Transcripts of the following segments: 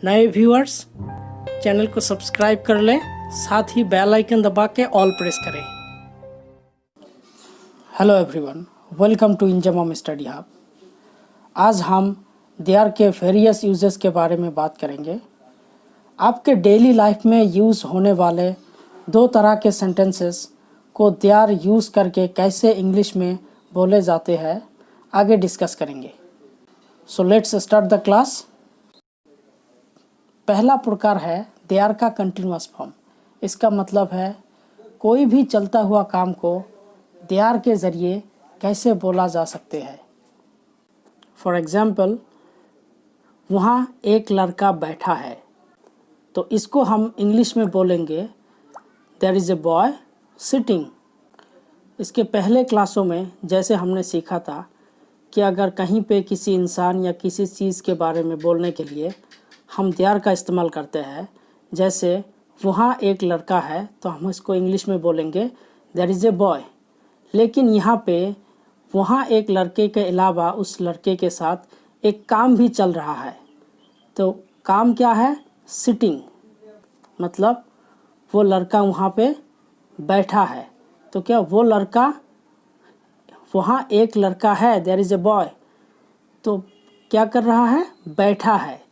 नए viewers channel को subscribe कर लें, साथ ही बेल आइकन दबा के ऑल प्रेस करें। Hello everyone, welcome to Inzamam study hub. आज हम देयर के वेरियस यूजेस के बारे में बात करेंगे। आपके डेली लाइफ में यूज़ होने वाले दो तरह के सेंटेंसेस को देयर यूज़ करके कैसे इंग्लिश में बोले जाते हैं आगे डिस्कस करेंगे। So let's start the class. पहला प्रकार है देयर का कंटिन्यूअस फॉर्म। इसका मतलब है कोई भी चलता हुआ काम को देयर के ज़रिए कैसे बोला जा सकते हैं। फॉर एग्ज़ाम्पल, वहाँ एक लड़का बैठा है, तो इसको हम इंग्लिश में बोलेंगे there is a boy sitting. इसके पहले क्लासों में जैसे हमने सीखा था कि अगर कहीं पे किसी इंसान या किसी चीज़ के बारे में बोलने के लिए हम देयर का इस्तेमाल करते हैं, जैसे वहाँ एक लड़का है तो हम इसको इंग्लिश में बोलेंगे देयर इज़ ए बॉय। लेकिन यहाँ पे वहाँ एक लड़के के अलावा उस लड़के के साथ एक काम भी चल रहा है, तो काम क्या है? सिटिंग। मतलब वो लड़का वहाँ पे बैठा है, तो क्या वो लड़का, वहाँ एक लड़का है देयर इज़ ए बॉय, तो क्या कर रहा है? बैठा है,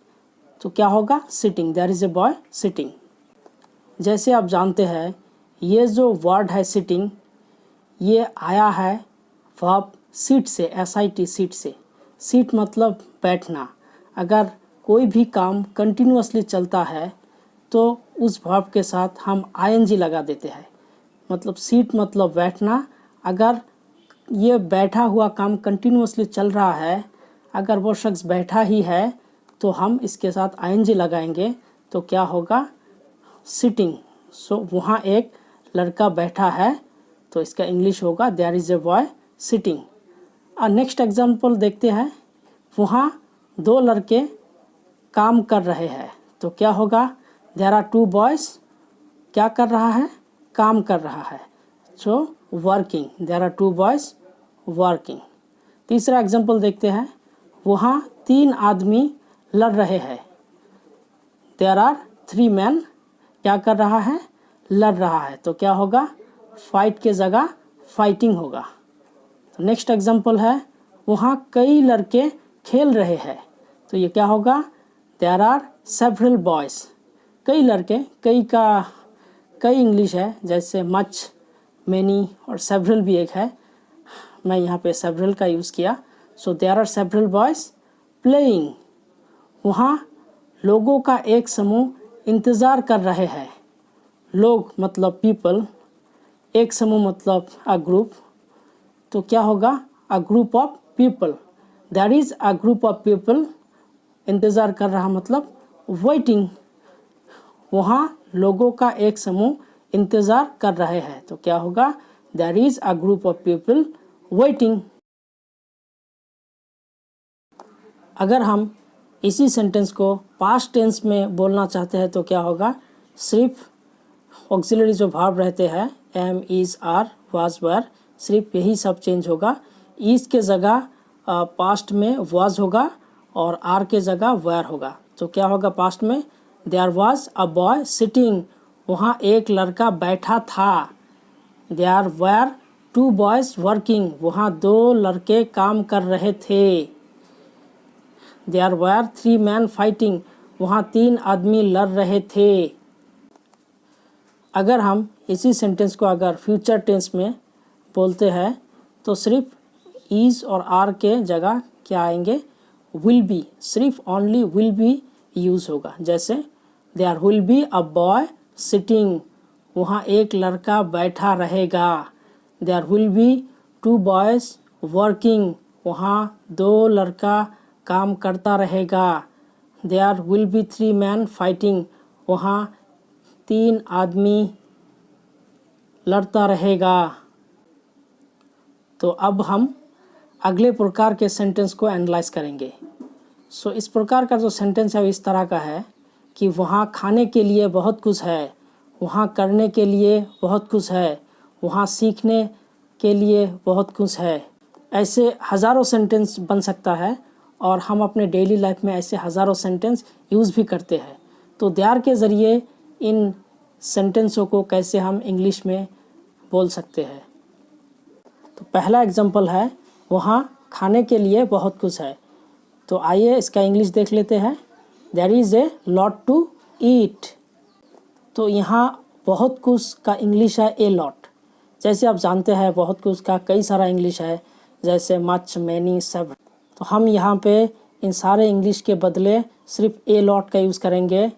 तो क्या होगा? Sitting. There is a boy sitting. जैसे आप जानते हैं ये जो वर्ड है सिटिंग, ये आया है वर्ब सीट से, SIT सीट से। सीट मतलब बैठना। अगर कोई भी काम कंटिन्यूअसली चलता है तो उस वर्ब के साथ हम ING लगा देते हैं। मतलब सीट मतलब बैठना। अगर ये बैठा हुआ काम कंटिन्यूअसली चल रहा है, अगर वो शख्स बैठा ही है तो हम इसके साथ ING लगाएंगे, तो क्या होगा? सिटिंग। सो वहाँ एक लड़का बैठा है, तो इसका इंग्लिश होगा there is a boy sitting. और नेक्स्ट एग्जांपल देखते हैं। वहाँ दो लड़के काम कर रहे हैं, तो क्या होगा? There are two boys. क्या कर रहा है? काम कर रहा है, so working. There are two boys working. तीसरा एग्जांपल देखते हैं। वहाँ तीन आदमी लड़ रहे हैं, देयर आर थ्री मैन। क्या कर रहा है? लड़ रहा है, तो क्या होगा? फाइट के जगह फाइटिंग होगा। तो नेक्स्ट एग्जांपल है वहाँ कई लड़के खेल रहे हैं, तो ये क्या होगा? There are several boys. कई लड़के, कई का कई इंग्लिश है, जैसे मच, मैनी और सेवरल भी एक है। मैं यहाँ पे सेवरल का यूज़ किया। So there are several boys playing. वहाँ लोगों का एक समूह इंतज़ार कर रहे हैं। लोग मतलब पीपल, एक समूह मतलब अ ग्रुप, तो क्या होगा? A group of people. That is a group of people. इंतज़ार कर रहा मतलब वेटिंग। वहाँ लोगों का एक समूह इंतज़ार कर रहे हैं, तो क्या होगा? That is a group of people waiting. अगर हम इसी सेंटेंस को पास्ट टेंस में बोलना चाहते हैं तो क्या होगा? सिर्फ ऑक्सिलरी जो वर्ब रहते हैं एम, इज़, आर, वाज, वर, सिर्फ यही सब चेंज होगा। इज़ के जगह पास्ट में वाज होगा और आर के जगह वेर होगा। तो क्या होगा पास्ट में? There was a boy sitting. वहाँ एक लड़का बैठा था। There were two boys working. वहाँ दो लड़के काम कर रहे थे। There were three man fighting. वहाँ तीन आदमी लड़ रहे थे। अगर हम इसी सेंटेंस को अगर फ्यूचर टेंस में बोलते हैं तो सिर्फ इज़ और आर के जगह क्या आएंगे? Will be. सिर्फ ओनली विल बी यूज़ होगा। जैसे there will be a boy sitting. वहाँ एक लड़का बैठा रहेगा। There will be two boys working. वहाँ दो लड़का काम करता रहेगा। There will be three man fighting. वहाँ तीन आदमी लड़ता रहेगा। तो अब हम अगले प्रकार के सेंटेंस को एनालाइज करेंगे। सो इस प्रकार का जो सेंटेंस है इस तरह का है कि वहाँ खाने के लिए बहुत कुछ है, वहाँ करने के लिए बहुत कुछ है, वहाँ सीखने के लिए बहुत कुछ है। ऐसे हज़ारों सेंटेंस बन सकता है और हम अपने डेली लाइफ में ऐसे हज़ारों सेंटेंस यूज़ भी करते हैं। तो दे आर के ज़रिए इन सेंटेंसों को कैसे हम इंग्लिश में बोल सकते हैं। तो पहला एग्जांपल है, वहाँ खाने के लिए बहुत कुछ है। तो आइए इसका इंग्लिश देख लेते हैं। There is a lot to eat. तो यहाँ बहुत कुछ का इंग्लिश है ए लॉट। जैसे आप जानते हैं बहुत कुछ का कई सारा इंग्लिश है, जैसे मच, मैनी, सब। तो हम यहाँ पे इन सारे इंग्लिश के बदले सिर्फ ए लॉट का यूज़ करेंगे।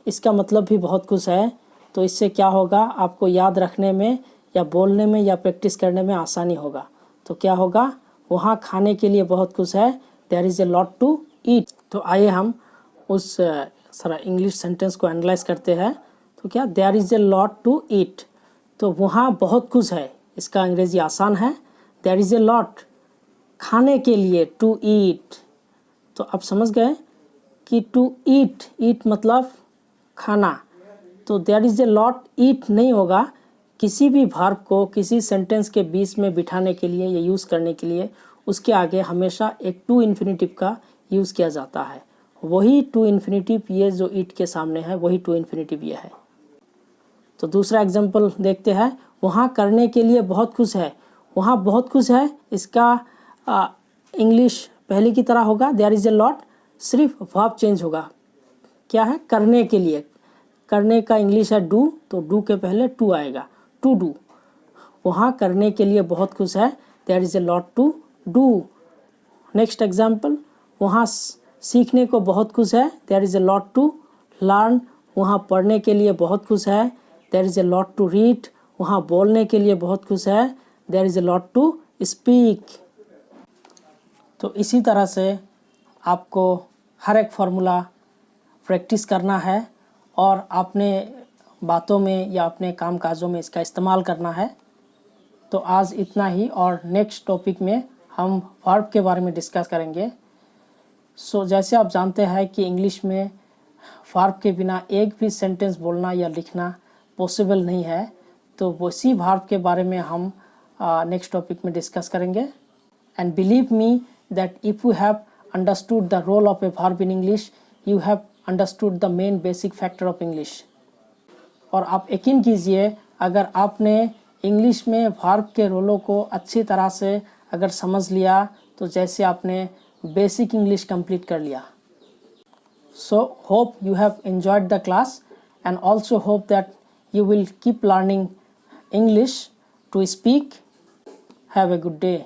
इसका मतलब भी बहुत कुछ है। तो इससे क्या होगा, आपको याद रखने में या बोलने में या प्रैक्टिस करने में आसानी होगा। तो क्या होगा, वहाँ खाने के लिए बहुत कुछ है, there is a lot to eat. तो आइए हम उस सारा इंग्लिश सेंटेंस को एनालाइज करते हैं। तो क्या, there is a lot to eat. तो वहाँ बहुत कुछ है, इसका अंग्रेज़ी आसान है, देयर इज़ ए लॉट। खाने के लिए टू ईट। तो आप समझ गए कि टू ईट, ईट मतलब खाना। तो देयर इज़ ए लॉट ईट नहीं होगा। किसी भी वर्ब को किसी सेंटेंस के बीच में बिठाने के लिए या यूज़ करने के लिए उसके आगे हमेशा एक टू इन्फिनिटिव का यूज़ किया जाता है। वही टू इन्फिनिटिव ये जो ईट के सामने है, वही टू इन्फिनिटिव ये है। तो दूसरा एग्जांपल देखते हैं। वहाँ करने के लिए बहुत कुछ है। वहाँ बहुत कुछ है, इसका इंग्लिश पहले की तरह होगा, देयर इज़ ए लॉट। सिर्फ वर्ब चेंज होगा। क्या है, करने के लिए। करने का इंग्लिश है डू, तो डू के पहले टू आएगा, टू डू। वहाँ करने के लिए बहुत कुछ है, there is a lot to do. Next example, वहाँ सीखने को बहुत कुछ है, there is a lot to learn. वहाँ पढ़ने के लिए बहुत कुछ है, there is a lot to read. वहाँ बोलने के लिए बहुत कुछ है, there is a lot to speak. तो इसी तरह से आपको हर एक फार्मूला प्रैक्टिस करना है और अपने बातों में या अपने काम काजों में इसका इस्तेमाल करना है। तो आज इतना ही, और नेक्स्ट टॉपिक में हम वर्ब के बारे में डिस्कस करेंगे। सो जैसे आप जानते हैं कि इंग्लिश में वर्ब के बिना एक भी सेंटेंस बोलना या लिखना पॉसिबल नहीं है। तो उसी वर्ब के बारे में हम नेक्स्ट टॉपिक में डिस्कस करेंगे। And believe me that if you have understood the role of a verb in English, you have understood the main basic factor of English. और आप यकीन कीजिए, अगर आपने इंग्लिश में वर्ब के रोलों को अच्छी तरह से अगर समझ लिया, तो जैसे आपने बेसिक इंग्लिश कंप्लीट कर लिया। So hope you have enjoyed the class and also hope that you will keep learning English to speak. Have a good day.